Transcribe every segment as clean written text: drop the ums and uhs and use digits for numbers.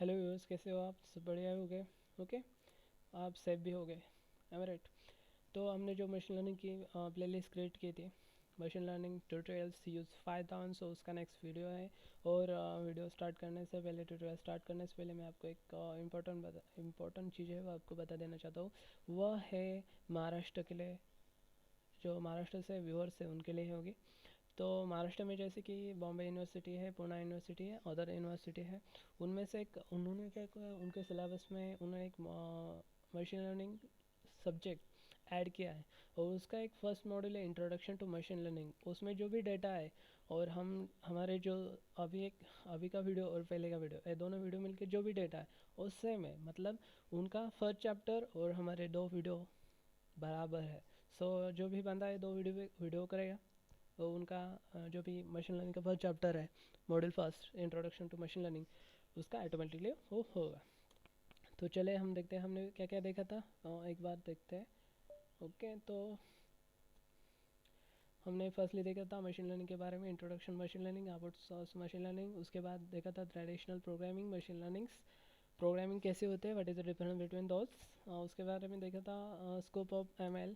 Hello viewers, कैसे हो आप? सब बढ़िया हो गए? ओके, आप सेफ भी हो गए, एम राइट? तो हमने जो मशीन लर्निंग की प्लेलिस्ट क्रिएट की थी, machine learning tutorials use Python, so उसका नेक्स्ट वीडियो है। और वीडियो स्टार्ट करने से पहले, ट्यूटोरियल स्टार्ट करने से पहले मैं आपको एक इम्पोर्टेंट चीज़ है वो आपको बता देना चाहता हूँ। वह है महाराष्ट्र के लिए, जो महाराष्ट्र से व्यूअर्स है उनके लिए होगी। तो महाराष्ट्र में जैसे कि बॉम्बे यूनिवर्सिटी है, पुणे यूनिवर्सिटी है, अदर यूनिवर्सिटी है। उनमें से एक उन्होंने क्या किया, उनके सिलेबस में उन्होंने एक मशीन लर्निंग सब्जेक्ट ऐड किया है। और उसका एक फर्स्ट मॉड्यूल है इंट्रोडक्शन टू मशीन लर्निंग। उसमें जो भी डेटा है, और हम हमारे जो अभी का वीडियो और पहले का वीडियो, ये दोनों वीडियो मिलके जो भी डेटा है वो सेम है। मतलब उनका फर्स्ट चैप्टर और हमारे दो वीडियो बराबर है। सो जो भी बंदा है दो वीडियो करेगा, तो उनका जो भी मशीन लर्निंग का फर्स्ट चैप्टर है, module first introduction to machine learning, उसका ऑटोमेटिकली वो होगा। तो चले हम देखते हैं हमने क्या क्या देखा था, एक बार देखते हैं। ओके, तो हमने फर्स्टली देखा था मशीन लर्निंग के बारे में, introduction machine learning, outsource machine learning. उसके बाद देखा था traditional programming machine learnings, programming कैसे होते हैं, what is the difference between those. उसके बारे में देखा था scope of ML,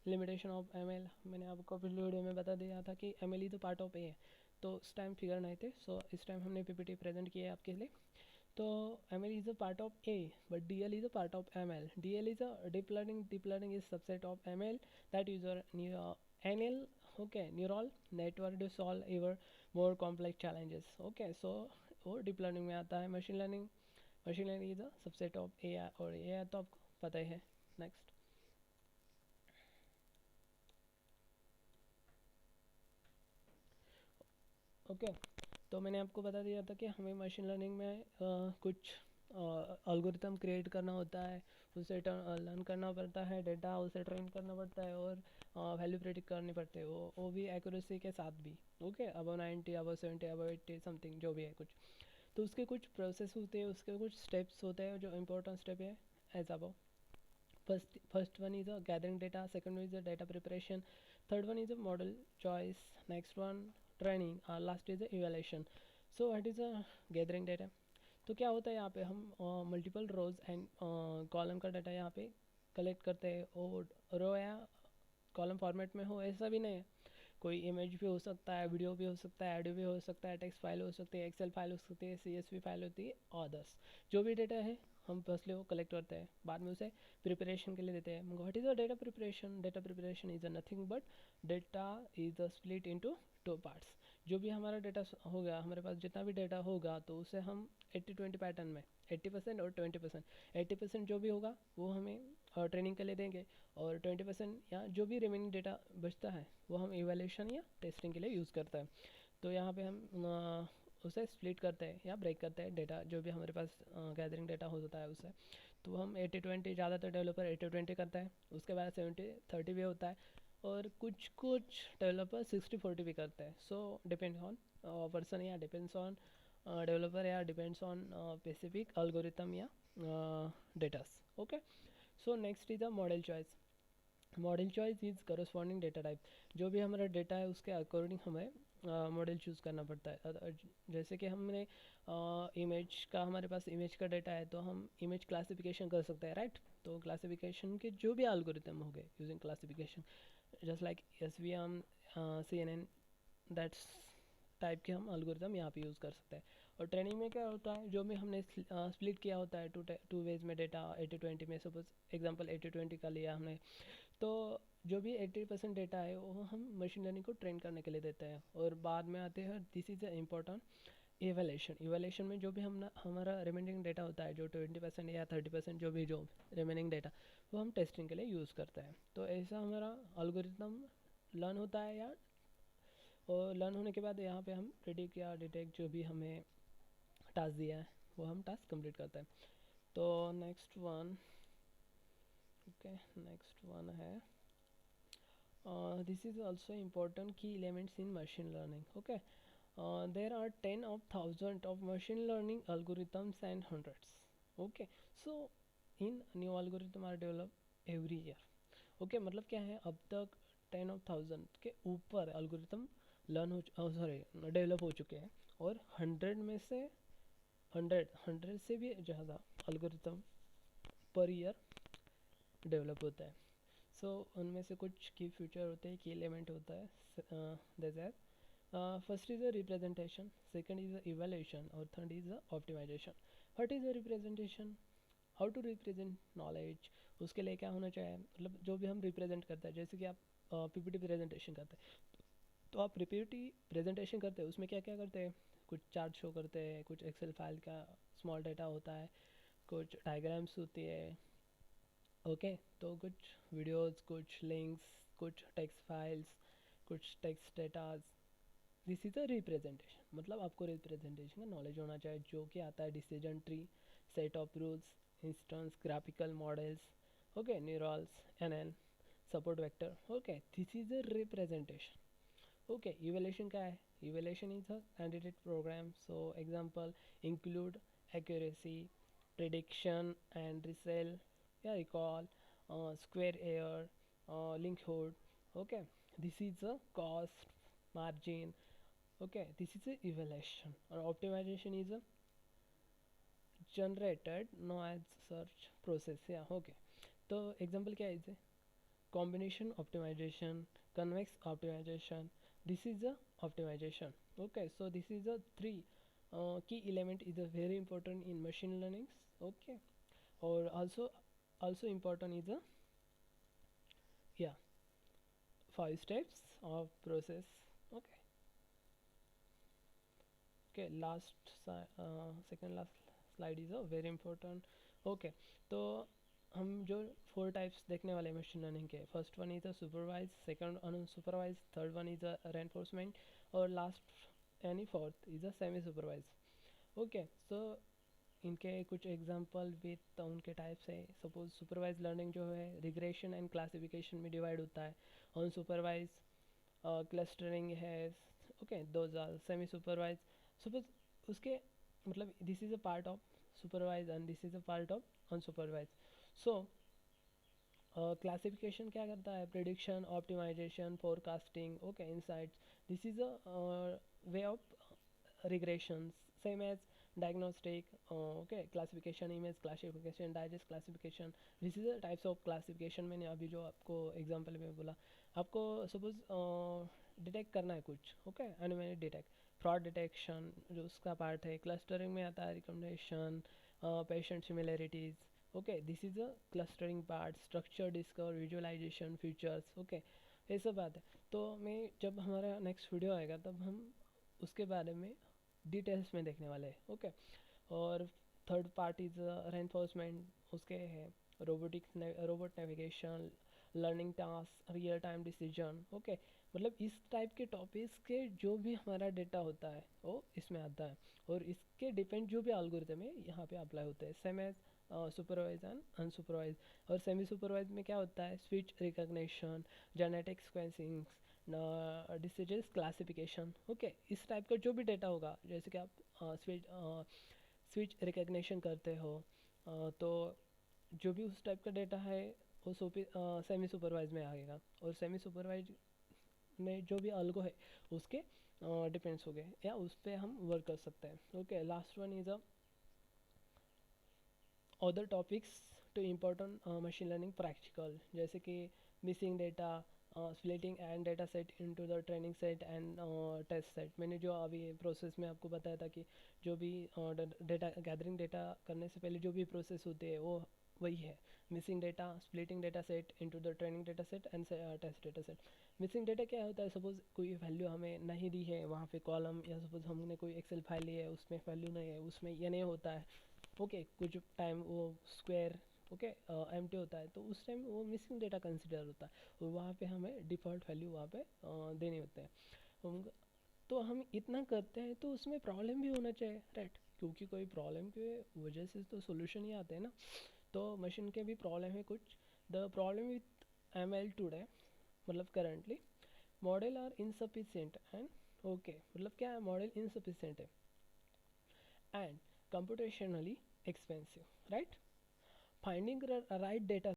limitation of ML. मैंने आपको पिछले वीडियो में बता दिया था कि एमएल ही तो पार्ट ऑफ ए है, तो उस टाइम फिगर नहीं थे। सो इस टाइम हमने पीपीटी प्रेजेंट किया है आपके लिए। तो ML is a part of A, but DL is a part of ML. DL is a deep learning, deep learning is subset of ML that user NL, okay, neural network to solve even more complex challenges. Okay, so वो deep learning में आता है। Machine learning is a subset of AI, और AI तो आपको पता ही है। Next, okay. तो मैंने आपको बता दिया था कि हमें मशीन लर्निंग में कुछ एल्गोरिथम क्रिएट करना होता है, उसे लर्न करना पड़ता है, डेटा उसे ट्रेन करना पड़ता है, और वैल्यू प्रेडिक्ट करनी पड़ती है, वो भी एक्यूरेसी के साथ भी। Okay, above 90, above 70, above 80 something जो भी है कुछ। तो उसके कुछ प्रोसेस होते हैं, उसके कुछ स्टेप्स होते हैं जो इंपॉर्टेंट स्टेप है as above. First one is a gathering data, second one is a data preparation, third one is a model choice, next one training, last is a evaluation. So what is a gathering data? तो क्या होता है यहाँ पे, हम multiple rose and column का data यहाँ पे कलेक्ट करते हैं। और रो या कॉलम फॉर्मेट में हो ऐसा भी नहीं है, कोई इमेज भी हो सकता है, वीडियो भी हो सकता है, ऑडियो भी हो सकता है, टेक्स्ट फाइल हो सकती है, एक्सेल फाइल हो सकती है, सीएसवी फाइल होती है, अदर्स जो भी डेटा है हम फर्स्टली वो कलेक्ट करते हैं, बाद में उसे प्रिपरेशन के लिए देते हैं। What is the data preparation? Data preparation is nothing but data is the split into two parts. जो भी हमारा डेटा होगा, हमारे पास जितना भी डेटा होगा, तो उसे हम 80-20 पैटर्न में, 80% और 20%, 80% जो भी होगा वो हमें ट्रेनिंग के लिए देंगे, और 20% या जो भी रिमेनिंग डेटा बचता है वो हम इवेल्यूशन या टेस्टिंग के लिए यूज़ करते हैं। तो यहाँ पे हम उसे स्प्लिट करते हैं या ब्रेक करते हैं डेटा, जो भी हमारे पास गैदरिंग डेटा होता है उसे। तो हम 80-20, ज़्यादातर डेवलपर 80-20 करता है, उसके बाद 70-30 भी होता है, और कुछ कुछ डेवलपर 60-40 भी करते हैं। सो डिपेंड ऑन पर्सन, या डिपेंड्स ऑन डेवलपर, या डिपेंड्स ऑन स्पेसिफिक अल्गोरिथम या datas. Okay, so next is the model choice. Model choice is corresponding data type. जो भी हमारा डेटा है उसके अकॉर्डिंग हमें मॉडल चूज़ करना पड़ता है। जैसे कि हमने इमेज का, हमारे पास इमेज का डेटा है, तो हम इमेज क्लासिफिकेशन कर सकते हैं, राइट? तो क्लासिफिकेशन के जो भी एल्गोरिथम हो गए using classification, just like SVM, CNN, that's type के हम एल्गोरिथम यहाँ पे यूज़ कर सकते हैं। और ट्रेनिंग में क्या होता है, जो भी हमने स्प्लिट किया होता है टू वेज में डेटा, 80-20 में, सपोज एग्जांपल 80-20 का लिया हमने, तो जो भी 80% डेटा है वो हम मशीन लर्निंग को ट्रेन करने के लिए देते हैं। और बाद में आते हैं, दिस इज़ इम्पोर्टेंट, इवेलेशन में जो भी हम हमारा रिमेनिंग डेटा होता है, जो 20% या 30% जो भी, जो रिमेनिंग डेटा, वो हम टेस्टिंग के लिए यूज़ करते हैं। तो ऐसा हमारा अल्गोरिथम लर्न होता है, या और लर्न होने के बाद यहाँ पे हम प्रेडिक्ट या डिटेक्ट जो भी हमें टास्क दिया है वो हम टास्क कंप्लीट करते हैं। तो next one, okay, next one है, this is also important key elements in machine learning. Okay, there are 10 of thousand of machine learning algorithms and hundreds. Okay, so in new algorithm are developed every year. Okay, मतलब क्या है, अब तक 10 of 1000 के ऊपर algorithm learn हो, sorry, develop हो चुके हैं, और 100 में से हंड्रेड से भी ज़्यादा algorithm पर ईयर डेवलप होता है. सो उनमें से कुछ की फीचर होते हैं, की एलिमेंट होता है. जैसे first is a representation, second is a evaluation और third is a optimisation. What is a representation? How to represent knowledge. उसके लिए क्या होना चाहिए, मतलब जो भी हम रिप्रेजेंट करते हैं, जैसे कि आप पीपीटी प्रेजेंटेशन करते हैं, तो आप पीपीटी प्रेजेंटेशन करते हैं उसमें क्या क्या करते हैं, कुछ चार्ट शो करते हैं, कुछ एक्सेल फाइल का स्मॉल डाटा होता है, कुछ डायग्राम्स होती है. ओके तो कुछ वीडियोस, कुछ लिंक्स, कुछ टेक्स्ट फाइल्स, कुछ text datas. This is a representation. मतलब आपको रिप्रेजेंटेशन का नॉलेज होना चाहिए, जो कि आता है decision tree, set of rules, instance, graphical models, okay, neurals, NN, support vector. Okay, this is a representation. Okay, evaluation क्या है? Evaluation is a candidate program. So example include accuracy, prediction and resell, yeah, recall, square error, linkhood. Okay, this is a cost margin. Okay, this is a evaluation. Or optimization is a generated noise search process. Yeah, okay. तो example क्या है इसे? Combination optimization, convex optimization. This is the optimization. Okay, so this is the three key element is a very important in machine learning. Okay, or also important is a, yeah, 5 steps of process. Okay, okay, second last slide is a very important. Okay, तो हम जो 4 types देखने वाले machine learning के, first one is a supervise, second unsupervise, third one is a reinforcement और last यानी fourth is a semi supervise. Okay, so इनके कुछ एग्जांपल विथ उनके टाइप्स है. सपोज सुपरवाइज लर्निंग जो है रिग्रेशन एंड क्लासिफिकेशन में डिवाइड होता है. अनसुपरवाइज क्लस्टरिंग है. Okay, those are semi supervise. Suppose उसके मतलब this is a part of supervise and this is a part of unsupervised. So classification क्या करता है, prediction, optimisation, forecasting, okay, insights. This is a way of regression. Same as diagnostic, okay, classification, image classification, digest classification. this is the types of classification. मैंने अभी जो आपको example में बोला, आपको सपोज डिटेक्ट करना है कुछ, okay, anomaly detect, fraud detection जो उसका पार्ट है. क्लस्टरिंग में आता है recommendation, patient similarities. Okay, this is a clustering part. Structure discover, visualisation, features. Okay, ये सब बात है. तो मैं जब हमारा नेक्स्ट वीडियो आएगा तब हम उसके बारे में डिटेल्स में देखने वाले हैं. ओके, और थर्ड पार्ट इज रेनफोर्समेंट. उसके है robot navigation, learning task, real time decision. Okay, मतलब इस टाइप के टॉपिक्स के जो भी हमारा डेटा होता है वो इसमें आता है, और इसके डिपेंड जो भी एल्गोरिथम है यहाँ पे अप्लाई होते हैं. Same as supervised and unsupervised. और सेमी सुपरवाइज में क्या होता है, speech recognition, genetic sequencing, diseases classification. Okay, इस टाइप का जो भी डेटा होगा, जैसे कि आप स्पीच रिकॉग्निशन करते हो, तो जो भी उस टाइप का डेटा है वो सेमी सुपरवाइज में आएगा. और सेमी सुपरवाइज में जो भी अल्गो है उसके डिपेंड्स हो गए या उस पर हम वर्क कर सकते हैं. Okay, last one is a other topics to important machine learning practical, जैसे कि missing data, splitting and data set into the training set and test set. मैंने जो अभी प्रोसेस में आपको बताया था कि जो भी डेटा गैदरिंग, डेटा करने से पहले जो भी प्रोसेस होती है वो वही है. Missing data, splitting data set into the training data set and test data set. Missing data क्या होता है, सपोज कोई वैल्यू हमें नहीं दी है वहाँ पे कॉलम, या सपोज हमने कोई एक्सेल फाइल ली है उसमें वैल्यू नहीं है, उसमें ये नहीं होता है. ओके, कुछ टाइम वो स्क्वायर, ओके, एम्प्टी होता है, तो उस टाइम वो मिसिंग डेटा कंसिडर होता है, और वहाँ पे हमें डिफ़ॉल्ट वैल्यू वहाँ पे देने होते हैं. तो हम इतना करते हैं तो उसमें प्रॉब्लम भी होना चाहिए, राइट, क्योंकि कोई प्रॉब्लम के वजह से तो सोल्यूशन ही आते हैं ना. तो मशीन के भी प्रॉब्लम है कुछ. The problem with ML today, मतलब currently model are insufficient and, okay, मतलब क्या है, मॉडल इनसफिशिएंट है and computationally expensive, right? Finding the right data